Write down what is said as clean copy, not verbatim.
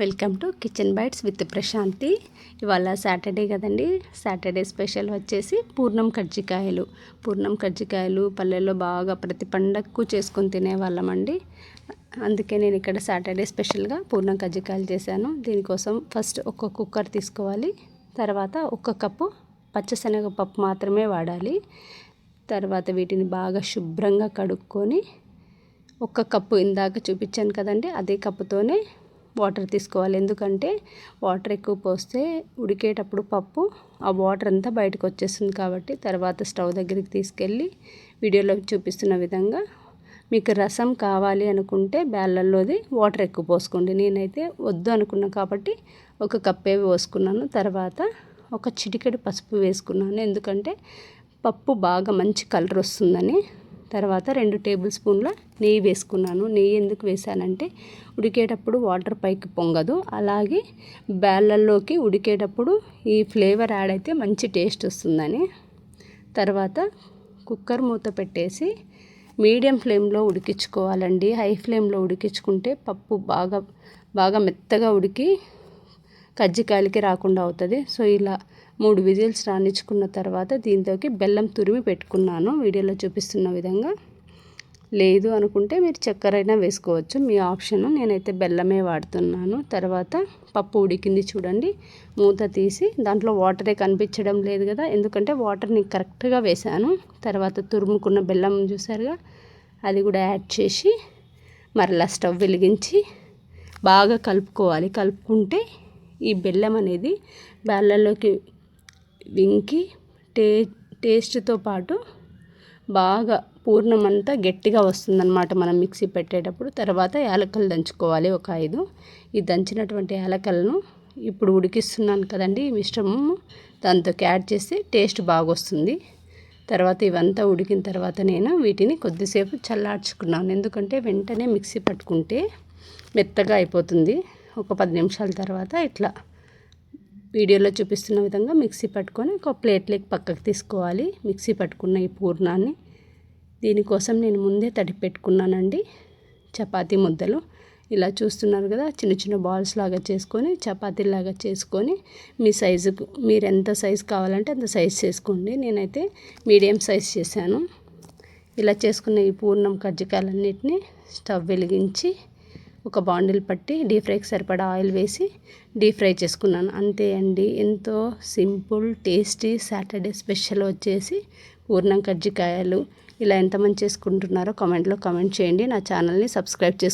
Welcome to kitchen bytes with Prashanti. ఇవాళ Saturday కదండి. Saturday special వచ్చేసి పూర్ణం కజ్జికాయలు పల్లెల్లో బాగా ప్రతి పండగకు చేసుకొని తినేవాళ్ళమండి. అందుకే నేను ఇక్కడ సాటర్డే స్పెషల్గా పూర్ణం కజ్జికాయలు చేశాను. దీనికోసం ఫస్ట్ ఒక కుక్కర్ తీసుకోవాలి. తర్వాత 1 కప్పు పచ్చిశనగపప్పు మాత్రమే వాడాలి. తర్వాత వీటిని బాగా శుభ్రంగా కడుక్కొని 1 కప్పు ఇందాక చూపించాను కదండి, అదే కప్పుతోనే వాటర్ తీసుకోవాలి. ఎందుకంటే వాటర్ ఎక్కువ పోస్తే ఉడికేటప్పుడు పప్పు ఆ వాటర్ అంతా బయటకు వచ్చేస్తుంది. కాబట్టి తర్వాత స్టవ్ దగ్గరికి తీసుకెళ్ళి వీడియోలో చూపిస్తున్న విధంగా మీకు రసం కావాలి అనుకుంటే బ్యాళ్ళల్లోది వాటర్ ఎక్కువ పోసుకోండి. నేనైతే వద్దు అనుకున్నా కాబట్టి 1 కప్పే పోసుకున్నాను. తర్వాత ఒక చిటికెడు పసుపు వేసుకున్నాను, ఎందుకంటే పప్పు బాగా మంచి కలర్ వస్తుందని. తర్వాత 2 టేబుల్ స్పూన్ల నెయ్యి వేసుకున్నాను. నెయ్యి ఎందుకు వేసానంటే ఉడికేటప్పుడు వాటర్ పైకి పొంగదు, అలాగే బ్యాళ్ళల్లోకి ఉడికేటప్పుడు ఈ ఫ్లేవర్ యాడ్ అయితే మంచి టేస్ట్ వస్తుందని. తర్వాత కుక్కర్ మూత పెట్టేసి మీడియం ఫ్లేమ్లో ఉడికించుకోవాలండి. హై ఫ్లేమ్లో ఉడికించుకుంటే పప్పు బాగా మెత్తగా ఉడికి కజ్జికాయలకి రాకుండా అవుతుంది. సో ఇలా 3 విజిల్స్ రానిచ్చుకున్న తర్వాత దీంతోకి బెల్లం తురిమి పెట్టుకున్నాను వీడియోలో చూపిస్తున్న విధంగా. లేదు అనుకుంటే మీరు చక్కెర అయినా వేసుకోవచ్చు, మీ ఆప్షన్. నేనైతే బెల్లమే వాడుతున్నాను. తర్వాత పప్పు ఉడికింది చూడండి. మూత తీసి దాంట్లో వాటరే కనిపించడం లేదు కదా, ఎందుకంటే వాటర్ని కరెక్ట్గా వేసాను. తర్వాత తురుముకున్న బెల్లం చూసారుగా, అది కూడా యాడ్ చేసి మరలా స్టవ్ వెలిగించి బాగా కలుపుకోవాలి. కలుపుకుంటే ఈ బెల్లం అనేది బ్యాళ్ళల్లోకి వింకి టేస్ట్తో పాటు బాగా పూర్ణం అంతా గట్టిగా వస్తుందన్నమాట మనం మిక్సీ పెట్టేటప్పుడు. తర్వాత యాలకులు దంచుకోవాలి, ఒక 5. ఈ దంచినటువంటి యాలకులను ఇప్పుడు ఉడికిస్తున్నాను కదండి, ఈ మిశ్రమం దాంతో యాడ్ చేస్తే టేస్ట్ బాగా వస్తుంది. తర్వాత ఇవంతా ఉడికిన తర్వాత నేను వీటిని కొద్దిసేపు చల్లార్చుకున్నాను, ఎందుకంటే వెంటనే మిక్సీ పట్టుకుంటే మెత్తగా అయిపోతుంది. ఒక 10 నిమిషాల తర్వాత ఇట్లా వీడియోలో చూపిస్తున్న విధంగా మిక్సీ పట్టుకొని ఒక ప్లేట్లోకి పక్కకు తీసుకోవాలి మిక్సీ పట్టుకున్న ఈ పూర్ణాన్ని. దీనికోసం నేను ముందే తడిపి పెట్టుకున్నానండి చపాతీ ముద్దలు. ఇలా చూస్తున్నారు కదా, చిన్న చిన్న బాల్స్ లాగా చేసుకొని చపాతీలాగా చేసుకొని మీ సైజుకు మీరు ఎంత సైజు కావాలంటే అంత సైజు చేసుకోండి. నేనైతే మీడియం సైజ్ చేశాను. ఇలా చేసుకున్న ఈ పూర్ణం కజ్జికాయలన్నిటిని స్టవ్ వెలిగించి ఒక బాండిల్ పట్టి డీప్ ఫ్రైకి సరిపడా ఆయిల్ వేసి డీప్ ఫ్రై చేసుకున్నాను. అంతే అండి, ఎంతో సింపుల్ టేస్టీ సాటర్డే స్పెషల్ వచ్చేసి పూర్ణం కజ్జికాయలు. ఇలా ఎంతమంది చేసుకుంటున్నారో కామెంట్లో కామెంట్ చేయండి. నా ఛానల్ని సబ్స్క్రైబ్ చేసుకోండి.